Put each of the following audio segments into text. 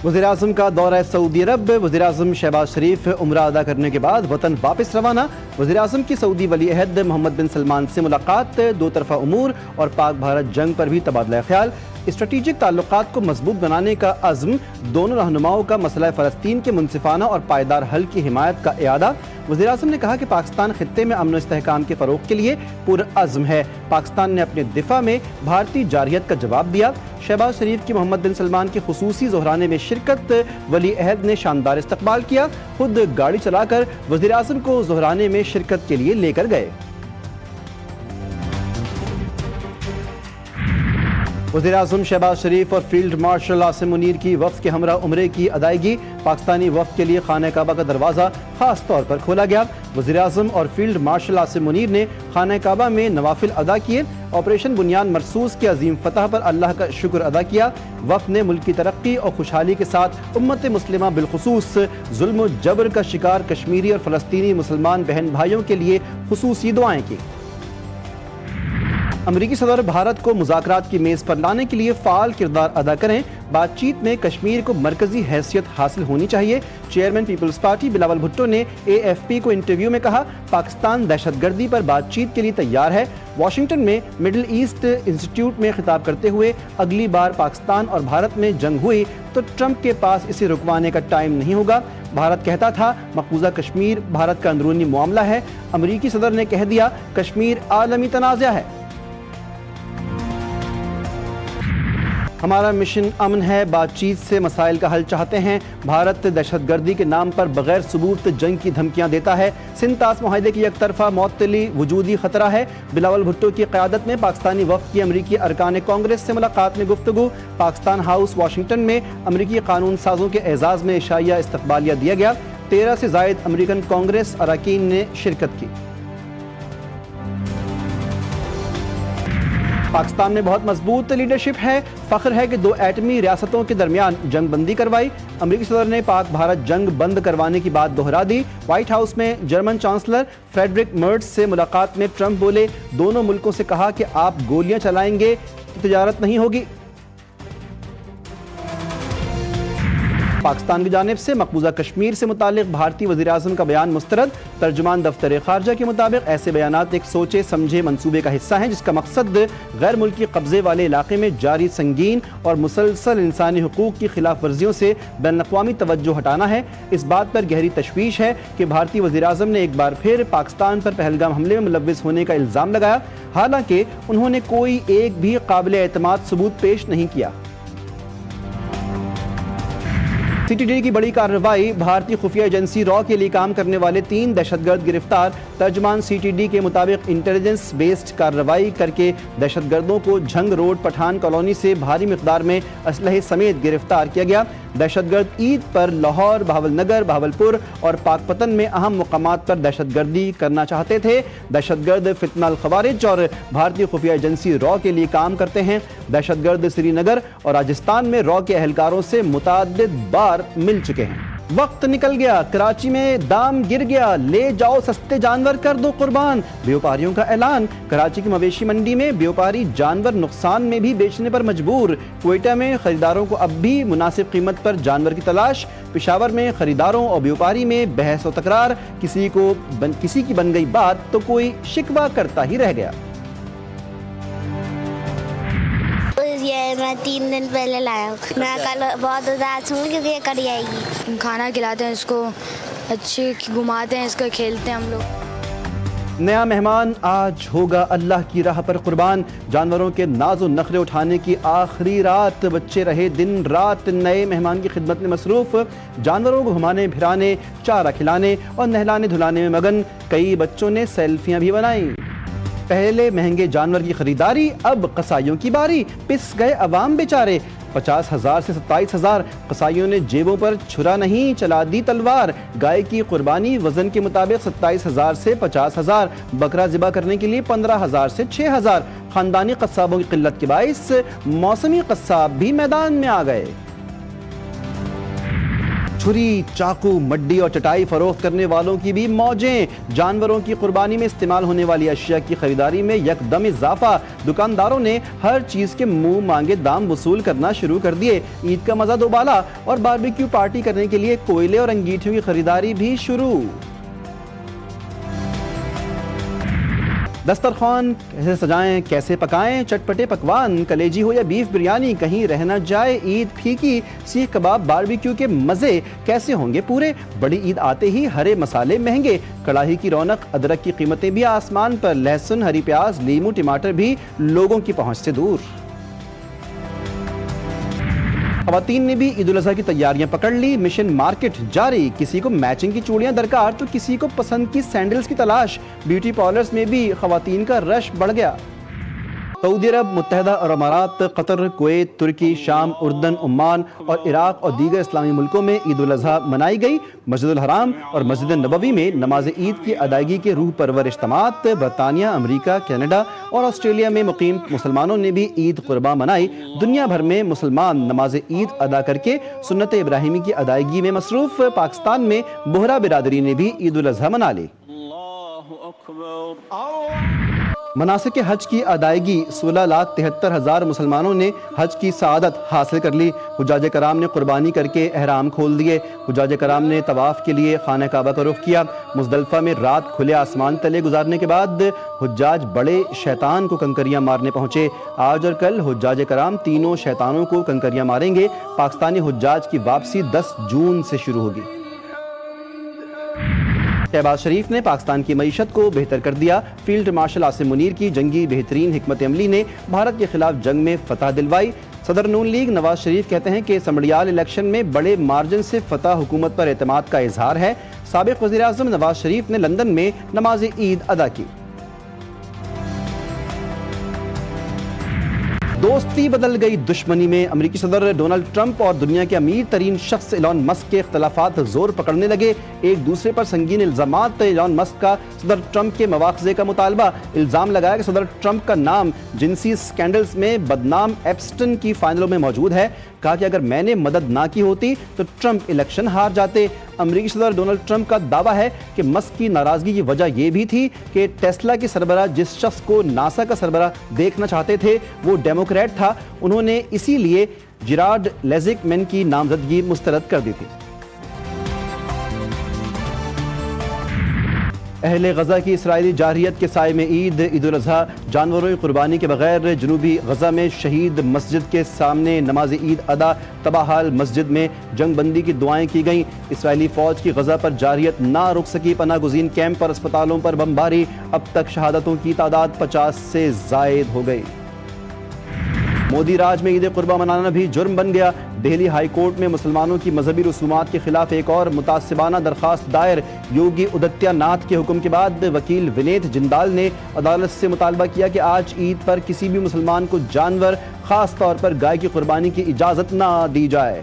वज़ीर-ए-आज़म का दौरा सऊदी अरब। वज़ीर-ए-आज़म शहबाज शरीफ उम्रा अदा करने के बाद वतन वापस रवाना। वज़ीर-ए-आज़म की सऊदी वली अहद मोहम्मद बिन सलमान से मुलाकात। दो तरफ़ा उमूर और पाक भारत जंग पर भी तबादला ख्याल। स्ट्रेटेजिक ताल्लुकात को मजबूत बनाने का अज़्म। दोनों रहनुमाओं का मसला फ़लस्तीन के मुनसिफाना और पायदार हल की हिमायत का इरादा। वज़ीर-ए-आज़म ने कहा कि पाकिस्तान खित्ते में अमन व इस्तेहकाम के फ़रोग़ के लिए पुरअज़्म है। पाकिस्तान ने अपने दिफा में भारतीय जारहियत का जवाब दिया। शहबाज शरीफ की मोहम्मद बिन सलमान के खुसूसी ज़ोहराने में शिरकत। वली अहद ने शानदार इस्तकबाल किया। खुद गाड़ी चलाकर वज़ीर-ए-आज़म को ज़ोहराने में शिरकत के लिए लेकर गए। वज़ीर-ए-आज़म शहबाज शरीफ और फील्ड मार्शल आसिम मुनीर की वफ़द के हमरा उम्रे की अदायगी। पाकिस्तानी वफ़द के लिए खाना काबा का दरवाज़ा ख़ास तौर पर खोला गया। वज़ीर-ए-आज़म और फील्ड मार्शल आसिम मुनीर ने खाना काबा में नवाफिल अदा किए। ऑपरेशन बुनियान मरसूस के अजीम फतह पर अल्लाह का शुक्र अदा किया। वफ़द ने मुल्क की तरक्की और खुशहाली के साथ उम्मत मुस्लिमा बिलखुसूस जुल्म व जबर का शिकार कश्मीरी और फ़लस्तीनी मुसलमान बहन भाइयों के लिए खुसूसी दुआएं की। अमरीकी सदर भारत को मुज़ाकरात की मेज़ पर लाने के लिए फ़ाल किरदार अदा करें। बातचीत में कश्मीर को मरकज़ी हैसियत हासिल होनी चाहिए। Chairman People's party Bilawal Bhutto ने AFP को इंटरव्यू में कहा, पाकिस्तान दहशतगर्दी पर बातचीत के लिए तैयार है। वाशिंगटन में मिडिल ईस्ट इंस्टीट्यूट में खिताब करते हुए, अगली बार पाकिस्तान और भारत में जंग हुई तो ट्रंप के पास इसे रुकवाने का टाइम नहीं होगा। भारत कहता था मकबूजा कश्मीर भारत का अंदरूनी मामला है। अमरीकी सदर ने कह दिया कश्मीर आलमी तनाज़ा है। हमारा मिशन अमन है, बातचीत से मसाइल का हल चाहते हैं। भारत दहशतगर्दी के नाम पर बगैर सबूत जंग की धमकियां देता है। सिंध तास मुआहदे की एक तरफा मअतली वजूदी खतरा है। बिलावल भुट्टो की क़यादत में पाकिस्तानी वफ़द की अमरीकी अरकान कांग्रेस से मुलाकात में गुफ्तगू। पाकिस्तान हाउस वाशिंगटन में अमरीकी कानून साजों के एजाज़ में इशाइया इस्तकबालिया दिया गया। 13 से ज़ायद अमरीकन कांग्रेस अरकान ने शिरकत की। पाकिस्तान में बहुत मजबूत लीडरशिप है। फ़ख्र है कि 2 एटमी रियासतों के दरमियान जंग बंदी करवाई। अमरीकी सदर ने पाक भारत जंग बंद करवाने की बात दोहरा दी। व्हाइट हाउस में जर्मन चांसलर फ्रेडरिक मर्ट्स से मुलाकात में ट्रंप बोले, दोनों मुल्कों से कहा कि आप गोलियां चलाएंगे तो तिजारत नहीं होगी। पाकिस्तान की जानिब से मकबूजा कश्मीर से मुतालिक भारतीय वज़ीर-ए-आज़म का बयान मुस्तरद। तर्जुमान दफ्तर ख़ारजा के मुताबिक ऐसे बयानात एक सोचे समझे मंसूबे का हिस्सा हैं जिसका मकसद गैर मुल्की कब्जे वाले इलाके में जारी संगीन और मुसलसल इंसानी हुकूक की खिलाफ वर्जियों से बैन-अक़वामी तवज्जो हटाना है। इस बात पर गहरी तशवीश है कि भारतीय वज़ीर-ए-आज़म ने एक बार फिर पाकिस्तान पर पहलगाम हमले में मुलव्विस होने का इल्ज़ाम लगाया, हालांकि उन्होंने कोई एक भी काबिल एतमाद सबूत पेश नहीं किया। CTD की बड़ी कार्रवाई। भारतीय खुफिया एजेंसी रॉ के लिए काम करने वाले 3 दहशतगर्द गिरफ्तार। तर्जुमान CTD के मुताबिक इंटेलिजेंस बेस्ड कार्रवाई करके दहशतगर्दों को झंग रोड पठान कॉलोनी से भारी मिकदार में असलहे समेत गिरफ्तार किया गया। दहशतगर्द ईद पर लाहौर, बहावलनगर, बहावलपुर और पाकपतन में अहम मुकामात पर दहशतगर्दी करना चाहते थे। दहशतगर्द फितनल खवारिज और भारतीय खुफिया एजेंसी रॉ के लिए काम करते हैं। दहशतगर्द श्रीनगर और राजस्थान में रॉ के एहलकारों से मुतअद्दिद बार मिल चुके हैं। वक्त निकल गया, कराची में दाम गिर गया, ले जाओ सस्ते जानवर कर दो कुर्बान, व्यापारियों का ऐलान। कराची की मवेशी मंडी में व्यापारी जानवर नुकसान में भी बेचने पर मजबूर। क्वेटा में खरीदारों को अब भी मुनासिब कीमत पर जानवर की तलाश। पेशावर में खरीदारों और व्यापारी में बहस और तकरार। किसी की बन गई बात तो कोई शिकवा करता ही रह गया। ये मैं 3 दिन पहले लाया हूँ। मैं कल बहुत उदास हूँ क्योंकि ये कड़ी आएगी। खाना खिलाते हैं इसको, अच्छे घुमाते हैं इसको, खेलते हैं हम लोग। नया मेहमान आज होगा अल्लाह की राह पर कुर्बान। जानवरों के नाज़ो नखरे उठाने की आखिरी रात, बच्चे रहे दिन रात नए मेहमान की खिदमत में मसरूफ़। जानवरों को घुमाने फिराने, चारा खिलाने और नहलाने धुलाने में मगन। कई बच्चों ने सेल्फियाँ भी बनाई। पहले महंगे जानवर की खरीदारी, अब कसाईयों की बारी। पिस गए अवाम बेचारे। 50,000 से 27,000। कसाईयों ने जेबों पर छुरा नहीं चला दी तलवार। गाय की कुर्बानी वजन के मुताबिक 27,000 से 50,000। बकरा ज़िबा करने के लिए 15,000 से 6,000। खानदानी कस्साबों की किल्लत के बाइस मौसमी कस्साब भी मैदान में आ गए। چھری، چاقو، مڈی اور چٹائی فروخت کرنے والوں کی بھی موجیں۔ جانوروں کی قربانی میں استعمال ہونے والی اشیاء کی خریداری میں یکدم اضافہ۔ دکانداروں نے ہر چیز کے منہ مانگے دام وصول کرنا شروع کر دیے۔ عید کا مزہ دوبالا اور باربیکیو پارٹی کرنے کے لیے کوئلے اور انگیٹھیوں کی خریداری بھی شروع۔ دسترخوان کیسے سجائیں، کیسے پکائیں چٹپٹے پکوان، کلیجی ہو یا بیف بریانی، کہیں رہ نہ جائے عید پھیکی۔ سیخ کباب باربیکیو کے مزے کیسے ہوں گے پورے؟ بڑی عید آتے ہی ہرے مسالے مہنگے، کڑاہی کی رونق، ادرک کی قیمتیں بھی آسمان پر، لہسن، ہری پیاز، لیمو، ٹماٹر بھی لوگوں کی پہنچ سے دور۔ خواتین نے بھی عید الاضحیٰ کی تیاریاں پکڑ لی، مشن مارکیٹ جاری، کسی کو میچنگ کی چوڑیاں درکار تو کسی کو پسند کی سینڈلز کی تلاش۔ بیوٹی پارلرز میں بھی خواتین کا رش بڑھ گیا۔ سعودی عرب، متحدہ عرب امارات، قطر، کویت، ترکی، شام، اردن، عمان اور عراق اور دیگر اسلامی ملکوں میں عید الاضحیٰ منائی گئی۔ مسجد الحرام اور مسجد نبوی میں نماز عید کی ادائیگی کے روح پرور اجتماعات۔ برطانیہ، امریکہ، کینیڈا اور آسٹریلیا میں مقیم مسلمانوں نے بھی عید قرباں منائی۔ دنیا بھر میں مسلمان نماز عید ادا کر کے سنت ابراہیمی کی ادائیگی میں مصروف۔ پاکستان میں بہرا برادری نے بھی عید الاضحیٰ منا لی۔ مناسک حج کی ادائیگی، 16,73,000 مسلمانوں نے حج کی سعادت حاصل کر لی۔ حجاج کرام نے قربانی کر کے احرام کھول دیے۔ حجاج کرام نے طواف کے لیے خانہ کعبہ کا رخ کیا۔ مزدلفہ میں رات کھلے آسمان تلے گزارنے کے بعد حجاج بڑے شیطان کو کنکریاں مارنے پہنچے۔ آج اور کل حجاج کرام تینوں شیطانوں کو کنکریاں ماریں گے۔ پاکستانی حجاج کی واپسی 10 جون سے شروع ہوگی۔ شہباز شریف نے پاکستان کی معیشت کو بہتر کر دیا۔ فیلڈ مارشل عاصم منیر کی جنگی بہترین حکمت عملی نے بھارت کے خلاف جنگ میں فتح دلوائی۔ صدر نون لیگ نواز شریف کہتے ہیں کہ سمڑیال الیکشن میں بڑے مارجن سے فتح حکومت پر اعتماد کا اظہار ہے۔ سابق وزیر اعظم نواز شریف نے لندن میں نماز عید ادا کی۔ دوستی بدل گئی دشمنی میں، امریکی صدر ڈونلڈ ٹرمپ اور دنیا کے امیر ترین شخص ایلان مسک کے اختلافات زور پکڑنے لگے۔ ایک دوسرے پر سنگین الزامات، ایلان مسک کا صدر ٹرمپ کے مواخذے کا مطالبہ۔ الزام لگایا کہ صدر ٹرمپ کا نام جنسی سکینڈلز میں بدنام ایپسٹن کی فائنلوں میں موجود ہے۔ کہا کہ اگر میں نے مدد نہ کی ہوتی تو ٹرمپ الیکشن ہار جاتے۔ امریکی صدر ڈونلڈ ٹرمپ کا دعویٰ ہے کہ مسک کی ناراضگی کی وجہ یہ بھی تھی کہ ٹیسلا کے سربراہ جس شخص کو ناسا کا سربراہ دیکھنا چاہتے تھے وہ ڈیموکریٹ تھا، انہوں نے اسی لیے جیرارڈ لیزک مین کی نامزدگی مسترد کر دی تھی۔ اہل غزہ کی اسرائیلی جارحیت کے سائے میں عید الاضحیٰ، جانوروں کی قربانی کے بغیر جنوبی غزہ میں شہید مسجد کے سامنے نماز عید ادا۔ تباہ حال مسجد میں جنگ بندی کی دعائیں کی گئیں۔ اسرائیلی فوج کی غزہ پر جارحیت نہ رک سکی، پناہ گزین کیمپ اور اسپتالوں پر بمباری۔ اب تک شہادتوں کی تعداد 50 سے زائد ہو گئی۔ مودی راج میں عید قربہ منانا بھی جرم بن گیا۔ دہلی ہائی کورٹ میں مسلمانوں کی مذہبی رسومات کے خلاف ایک اور متعصبانہ درخواست دائر۔ یوگی آدتیہ ناتھ کے حکم کے بعد وکیل ونیت جندال نے عدالت سے مطالبہ کیا کہ آج عید پر کسی بھی مسلمان کو جانور، خاص طور پر گائے کی قربانی کی اجازت نہ دی جائے۔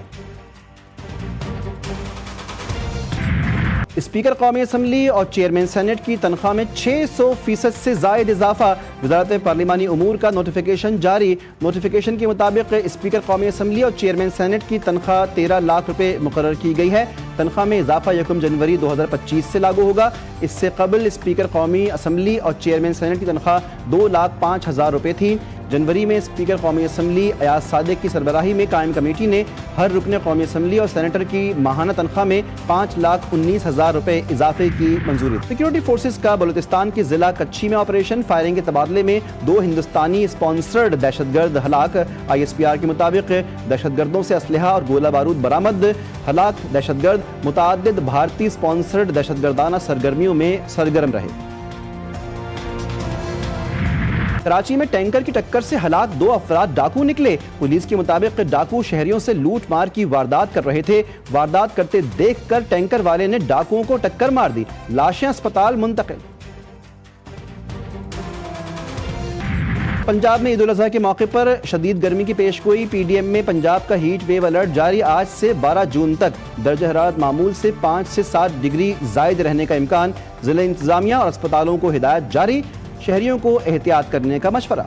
اسپیکر قومی اسمبلی اور چیئرمین سینٹ کی تنخواہ میں 600% سے زائد اضافہ۔ وزارت پارلیمانی امور کا نوٹیفیکیشن جاری۔ نوٹیفیکیشن کے مطابق اسپیکر قومی اسمبلی اور چیئرمین سینٹ کی تنخواہ 13 لاکھ روپے مقرر کی گئی ہے۔ تنخواہ میں اضافہ 1 جنوری 2025 سے لاگو ہوگا۔ اس سے قبل اسپیکر قومی اسمبلی اور چیئرمین سینٹ کی تنخواہ 2,05,000 روپے تھی۔ جنوری میں اسپیکر قومی اسمبلی ایاز صادق کی سربراہی میں قائم کمیٹی نے ہر رکن قومی اسمبلی اور سینیٹر کی ماہانہ تنخواہ میں 5,19,000 روپے اضافے کی منظوری۔ سیکیورٹی فورسز کا بلوچستان کے ضلع کچھی میں آپریشن، فائرنگ کے تبادلے میں 2 ہندوستانی اسپانسرڈ دہشت گرد ہلاک۔ ISPR کے مطابق دہشت گردوں سے اسلحہ اور گولہ بارود برآمد۔ ہلاک دہشت گرد متعدد بھارتی اسپانسرڈ دہشت گردانہ سرگرمیوں میں سرگرم رہے۔ کراچی میں ٹینکر کی ٹکر سے ہلاک 2 افراد ڈاکو نکلے۔ پولیس کے مطابق ڈاکو شہریوں سے لوٹ مار کی واردات کر رہے تھے۔ واردات کرتے دیکھ کر ٹینکر والے نے ڈاکوؤں کو ٹکر مار دی۔ لاشیں اسپتال منتقل۔ پنجاب میں عید الاضحیٰ کے موقع پر شدید گرمی کی پیشگوئی۔ PDM میں پنجاب کا ہیٹ ویو الرٹ جاری۔ آج سے 12 جون تک درجہ حرارت معمول سے 5 سے 7 ڈگری زائد رہنے کا امکان۔ ضلع انتظامیہ اور اسپتالوں کو ہدایت جاری، شہریوں کو احتیاط کرنے کا مشورہ۔